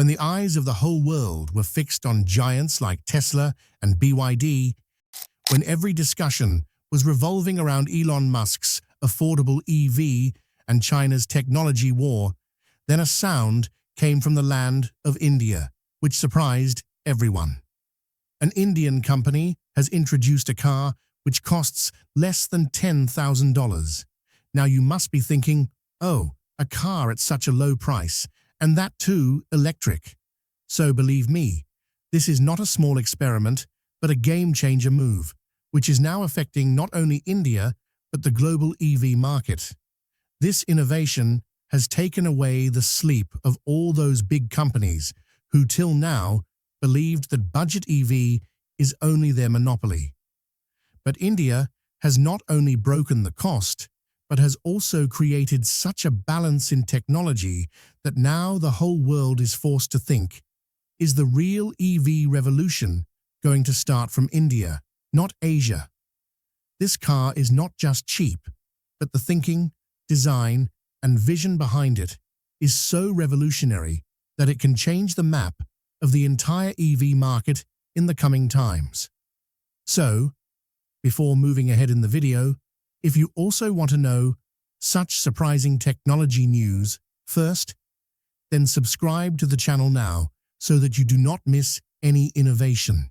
When the eyes of the whole world were fixed on giants like Tesla and BYD, when every discussion was revolving around Elon Musk's affordable EV and China's technology war, then a sound came from the land of India, which surprised everyone. An Indian company has introduced a car which costs less than $10,000. Now you must be thinking, oh, a car at such a low price, and that too electric. So believe me, this is not a small experiment, but a game-changer move, which is now affecting not only India, but the global EV market. This innovation has taken away the sleep of all those big companies who till now believed that budget EV is only their monopoly. But India has not only broken the cost, but has also created such a balance in technology that now the whole world is forced to think, is the real EV revolution going to start from India, not Asia? This car is not just cheap, but the thinking, design, and vision behind it is so revolutionary that it can change the map of the entire EV market in the coming times. So, before moving ahead in the video, if you also want to know such surprising technology news first, then subscribe to the channel now so that you do not miss any innovation.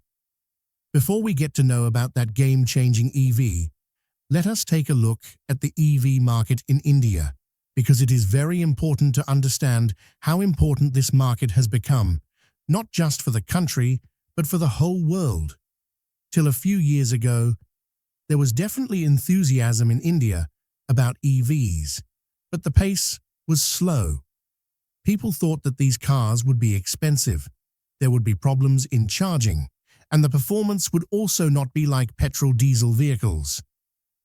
Before we get to know about that game-changing EV, let us take a look at the EV market in India, because it is very important to understand how important this market has become, not just for the country, but for the whole world. Till a few years ago, there was definitely enthusiasm in India about EVs, but the pace was slow. People thought that these cars would be expensive, there would be problems in charging, and the performance would also not be like petrol-diesel vehicles.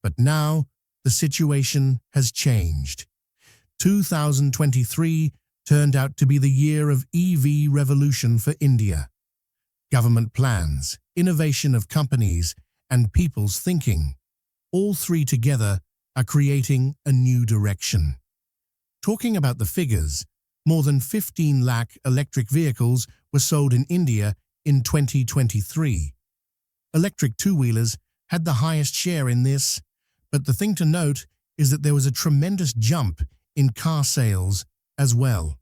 But now, the situation has changed. 2023 turned out to be the year of EV revolution for India. Government plans, innovation of companies, and people's thinking, all three together are creating a new direction. Talking about the figures, more than 15 lakh electric vehicles were sold in India in 2023. Electric two-wheelers had the highest share in this, but the thing to note is that there was a tremendous jump in car sales as well.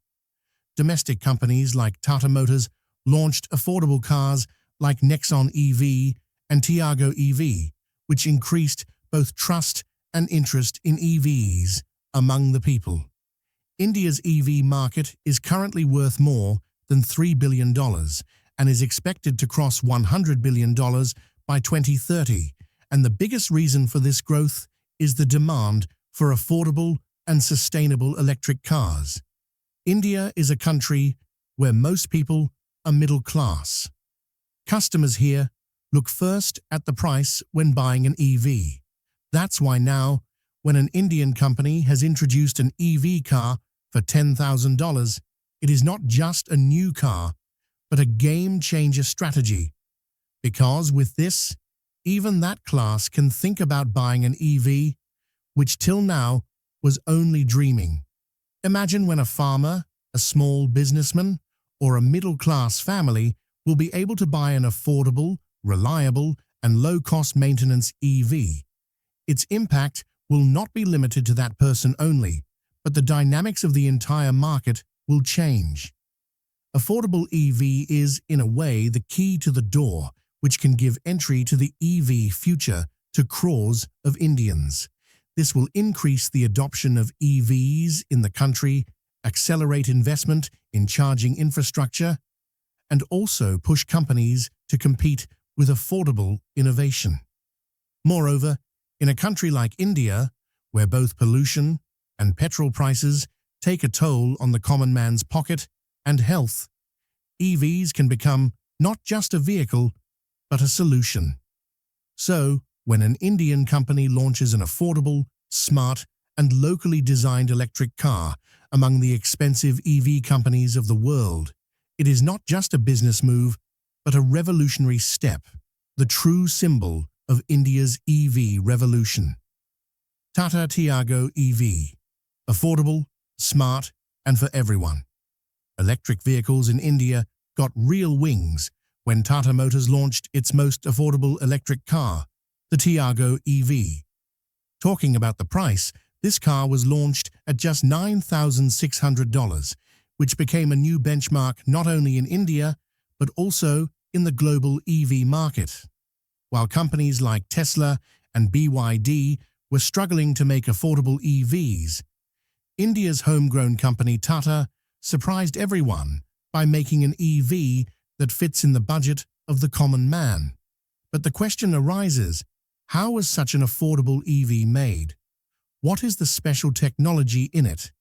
Domestic companies like Tata Motors launched affordable cars like Nexon EV and Tiago EV, which increased both trust and interest in EVs among the people. India's EV market is currently worth more than $3 billion and is expected to cross $100 billion by 2030, and the biggest reason for this growth is the demand for affordable and sustainable electric cars. India is a country where most people are middle class. Customers here look first at the price when buying an EV. That's why now, when an Indian company has introduced an EV car for $10,000, it is not just a new car, but a game-changer strategy. Because with this, even that class can think about buying an EV, which till now was only dreaming. Imagine when a farmer, a small businessman, or a middle-class family will be able to buy an affordable, reliable, and low-cost maintenance EV. Its impact will not be limited to that person only, but the dynamics of the entire market will change. Affordable EV is, in a way, the key to the door, which can give entry to the EV future to crores of Indians. This will increase the adoption of EVs in the country, accelerate investment in charging infrastructure, and also push companies to compete with affordable innovation. Moreover, in a country like India, where both pollution and petrol prices take a toll on the common man's pocket and health, EVs can become not just a vehicle, but a solution. So, when an Indian company launches an affordable, smart, and locally designed electric car among the expensive EV companies of the world, it is not just a business move, but a revolutionary step, the true symbol of India's EV revolution. Tata Tiago EV. Affordable, smart, and for everyone. Electric vehicles in India got real wings when Tata Motors launched its most affordable electric car, the Tiago EV. Talking about the price, this car was launched at just $9,600, which became a new benchmark not only in India, but also in the global EV market. While companies like Tesla and BYD were struggling to make affordable EVs, India's homegrown company Tata surprised everyone by making an EV that fits in the budget of the common man. But the question arises, how was such an affordable EV made? What is the special technology in it?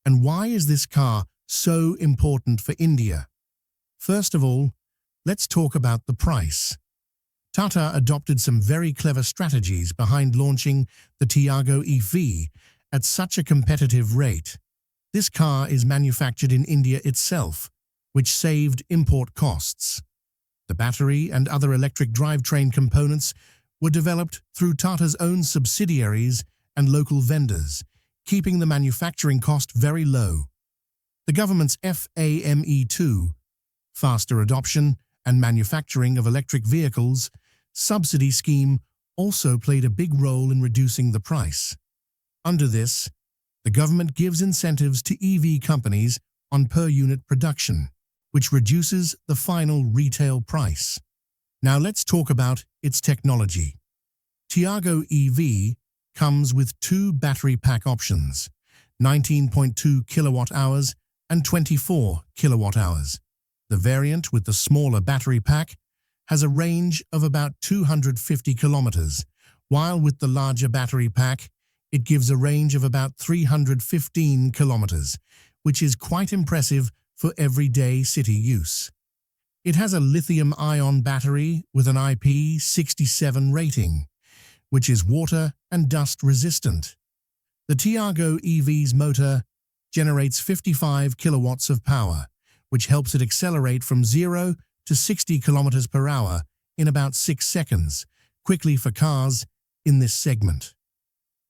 And why is this car so important for India? First of all, let's talk about the price. Tata adopted some very clever strategies behind launching the Tiago EV at such a competitive rate. This car is manufactured in India itself, which saved import costs. The battery and other electric drivetrain components were developed through Tata's own subsidiaries and local vendors, keeping the manufacturing cost very low. The government's FAME2, faster adoption and manufacturing of electric vehicles, subsidy scheme also played a big role in reducing the price. Under this, the government gives incentives to EV companies on per-unit production, which reduces the final retail price. Now let's talk about its technology. Tiago EV comes with two battery pack options, 19.2 kilowatt-hours and 24 kilowatt-hours. The variant with the smaller battery pack has a range of about 250 kilometers, while with the larger battery pack, it gives a range of about 315 kilometers, which is quite impressive for everyday city use. It has a lithium-ion battery with an IP67 rating, which is water and dust resistant. The Tiago EV's motor generates 55 kilowatts of power, which helps it accelerate from 0 to 60 kilometers per hour in about 6 seconds, quickly for cars in this segment.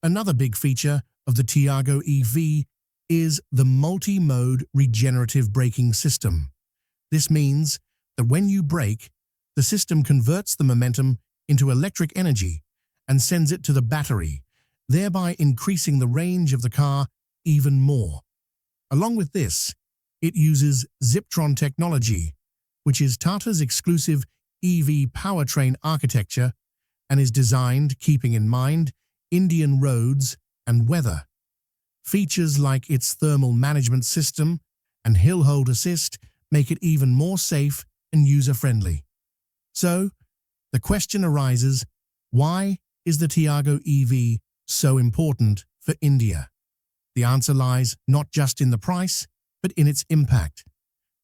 Another big feature of the Tiago EV is the multi-mode regenerative braking system. This means that when you brake, the system converts the momentum into electric energy and sends it to the battery, thereby increasing the range of the car even more. Along with this, it uses Ziptron technology, which is Tata's exclusive EV powertrain architecture and is designed keeping in mind Indian roads and weather. Features like its thermal management system and hill hold assist make it even more safe and user-friendly. So, the question arises, why is the Tiago EV so important for India? The answer lies not just in the price, but in its impact.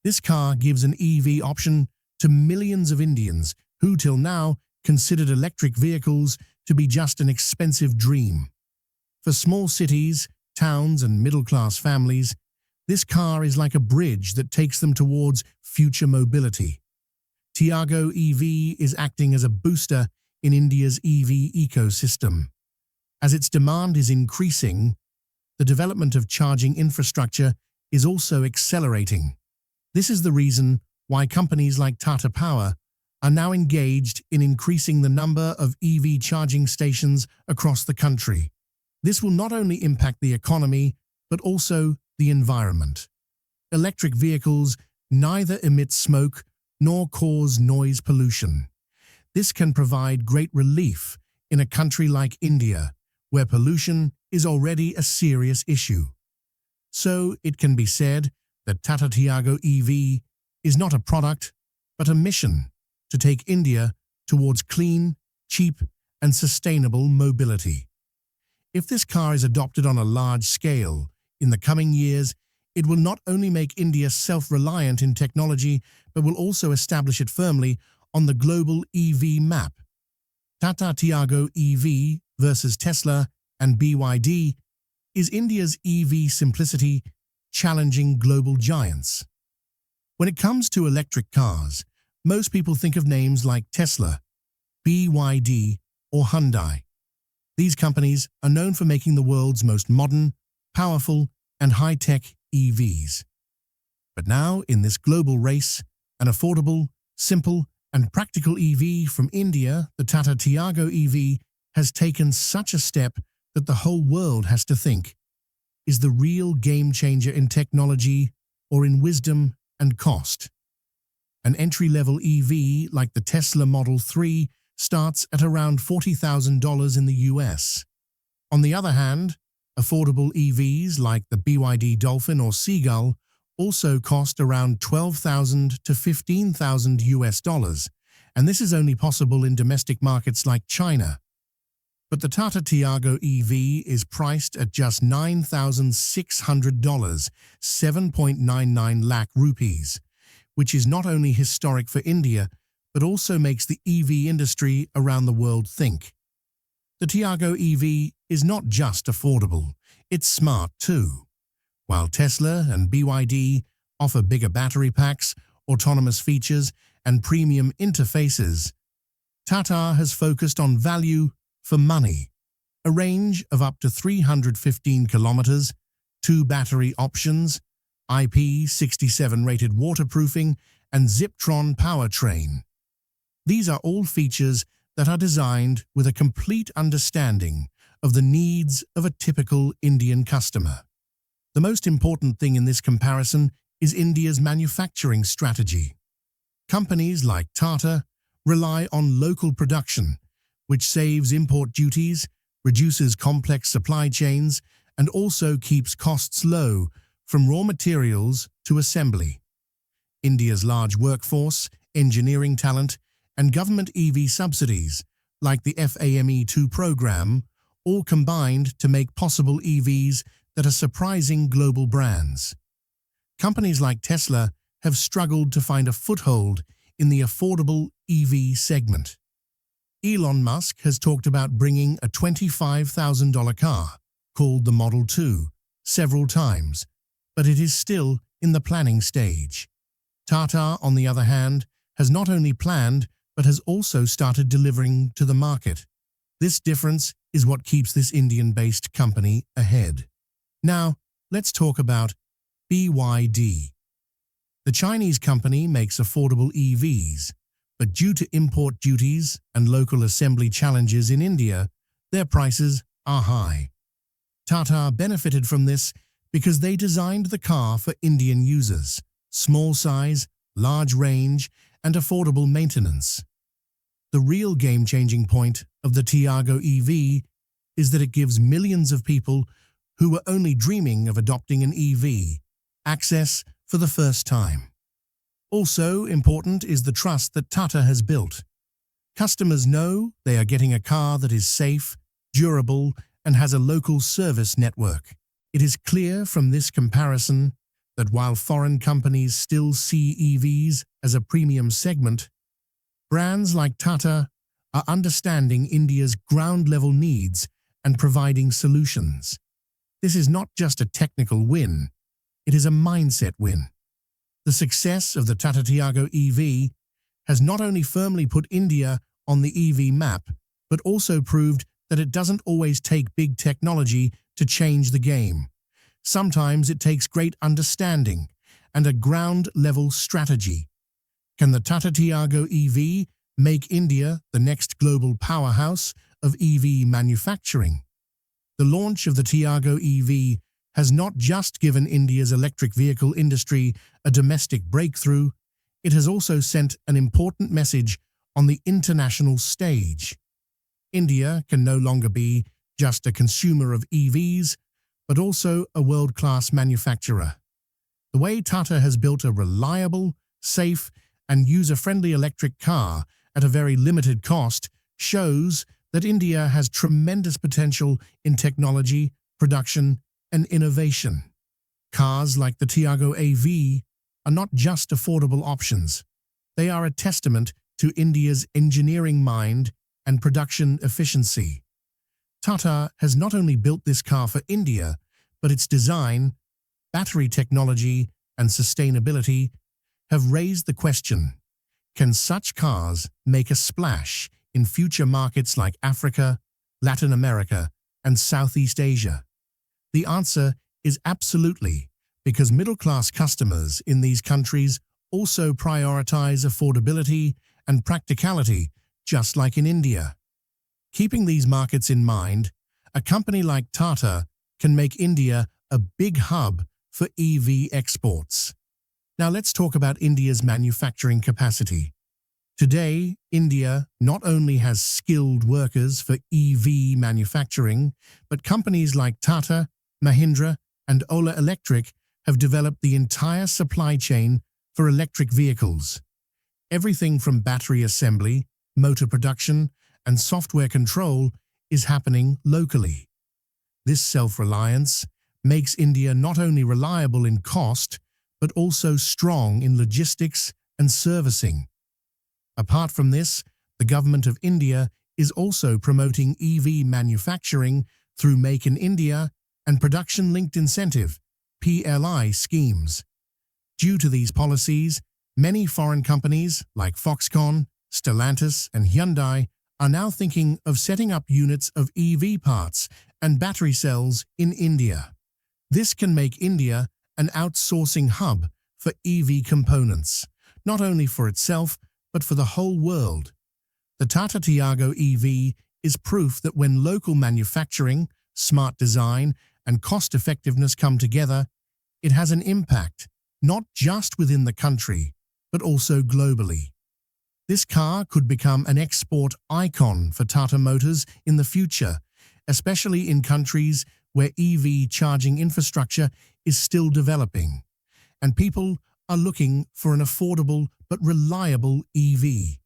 This car gives an EV option to millions of Indians who till now considered electric vehicles to be just an expensive dream. For small cities, towns and middle-class families, this car is like a bridge that takes them towards future mobility. Tiago EV is acting as a booster in India's EV ecosystem. As its demand is increasing, the development of charging infrastructure is also accelerating. This is the reason why companies like Tata Power are now engaged in increasing the number of EV charging stations across the country. This will not only impact the economy, but also the environment. Electric vehicles neither emit smoke nor cause noise pollution. This can provide great relief in a country like India, where pollution is already a serious issue. So it can be said that Tata Tiago EV is not a product, but a mission to take India towards clean, cheap, and sustainable mobility. If this car is adopted on a large scale in the coming years, it will not only make India self-reliant in technology, but will also establish it firmly on the global EV map. Tata Tiago EV versus Tesla and BYD is India's EV simplicity challenging global giants. When it comes to electric cars, most people think of names like Tesla, BYD, or Hyundai. These companies are known for making the world's most modern, powerful, and high-tech EVs. But now, in this global race, an affordable, simple, and practical EV from India, the Tata Tiago EV, has taken such a step that the whole world has to think, is the real game changer in technology or in wisdom and cost? An entry-level EV like the Tesla Model 3 starts at around $40,000 in the US. On the other hand, affordable EVs like the BYD Dolphin or Seagull also cost around $12,000 to $15,000 US, and this is only possible in domestic markets like China. But the Tata Tiago EV is priced at just $9,600, 7.99 lakh rupees, which is not only historic for India, but also makes the EV industry around the world think. The Tiago EV is not just affordable, it's smart too. While Tesla and BYD offer bigger battery packs, autonomous features, and premium interfaces, Tata has focused on value for money. A range of up to 315 kilometers, 2 battery options, IP67 rated waterproofing, and Ziptron powertrain. These are all features that are designed with a complete understanding of the needs of a typical Indian customer. The most important thing in this comparison is India's manufacturing strategy. Companies like Tata rely on local production, which saves import duties, reduces complex supply chains, and also keeps costs low from raw materials to assembly. India's large workforce, engineering talent, and government EV subsidies, like the FAME2 program, all combined to make possible EVs that are surprising global brands. Companies like Tesla have struggled to find a foothold in the affordable EV segment. Elon Musk has talked about bringing a $25,000 car, called the Model 2, several times, but it is still in the planning stage. Tata, on the other hand, has not only planned but has also started delivering to the market. This difference is what keeps this Indian-based company ahead. Now, let's talk about BYD. The Chinese company makes affordable EVs, but due to import duties and local assembly challenges in India, their prices are high. Tata benefited from this because they designed the car for Indian users: small size, large range, and affordable maintenance. The real game-changing point of the Tiago EV is that it gives millions of people who were only dreaming of adopting an EV access for the first time. Also important is the trust that Tata has built. Customers know they are getting a car that is safe, durable, and has a local service network. It is clear from this comparison that while foreign companies still see EVs as a premium segment, brands like Tata are understanding India's ground-level needs and providing solutions. This is not just a technical win, it is a mindset win. The success of the Tata Tiago EV has not only firmly put India on the EV map, but also proved that it doesn't always take big technology to change the game. Sometimes it takes great understanding and a ground-level strategy. Can the Tata Tiago EV make India the next global powerhouse of EV manufacturing? The launch of the Tiago EV has not just given India's electric vehicle industry a domestic breakthrough, it has also sent an important message on the international stage. India can no longer be just a consumer of EVs, but also a world-class manufacturer. The way Tata has built a reliable, safe, and user-friendly electric car at a very limited cost shows that India has tremendous potential in technology, production, and innovation. Cars like the Tiago AV are not just affordable options. They are a testament to India's engineering mind and production efficiency. Tata has not only built this car for India, but its design, battery technology, and sustainability have raised the question: can such cars make a splash in future markets like Africa, Latin America, and Southeast Asia? The answer is absolutely, because middle-class customers in these countries also prioritize affordability and practicality, just like in India. Keeping these markets in mind, a company like Tata can make India a big hub for EV exports. Now let's talk about India's manufacturing capacity. Today, India not only has skilled workers for EV manufacturing, but companies like Tata, Mahindra, and Ola Electric have developed the entire supply chain for electric vehicles. Everything from battery assembly, motor production, and software control is happening locally. This self-reliance makes India not only reliable in cost, but also strong in logistics and servicing. Apart from this, the government of India is also promoting EV manufacturing through Make in India and Production-Linked Incentive (PLI) schemes. Due to these policies, many foreign companies like Foxconn, Stellantis, and Hyundai are now thinking of setting up units of EV parts and battery cells in India. This can make India an outsourcing hub for EV components, not only for itself, but for the whole world. The Tata Tiago EV is proof that when local manufacturing, smart design, and cost-effectiveness come together, it has an impact, not just within the country, but also globally. This car could become an export icon for Tata Motors in the future, especially in countries where EV charging infrastructure is still developing, and people are looking for an affordable but reliable EV.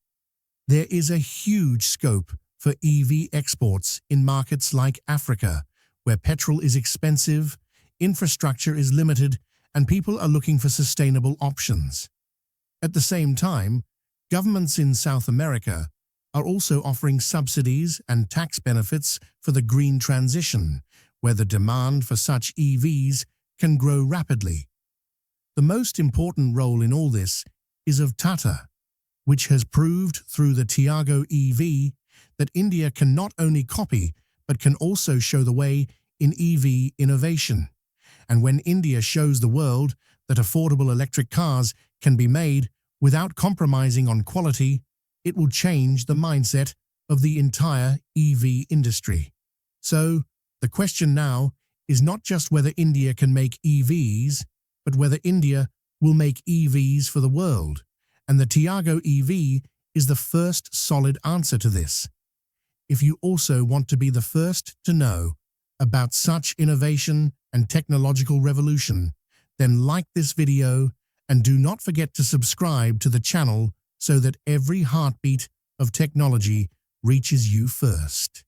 There is a huge scope for EV exports in markets like Africa, where petrol is expensive, infrastructure is limited, and people are looking for sustainable options. At the same time, governments in South America are also offering subsidies and tax benefits for the green transition, where the demand for such EVs can grow rapidly. The most important role in all this is of Tata, which has proved through the Tiago EV that India can not only copy but can also show the way in EV innovation. And when India shows the world that affordable electric cars can be made without compromising on quality, it will change the mindset of the entire EV industry. So, the question now is not just whether India can make EVs, but whether India will make EVs for the world. And the Tiago EV is the first solid answer to this. If you also want to be the first to know about such innovation and technological revolution, then like this video and do not forget to subscribe to the channel so that every heartbeat of technology reaches you first.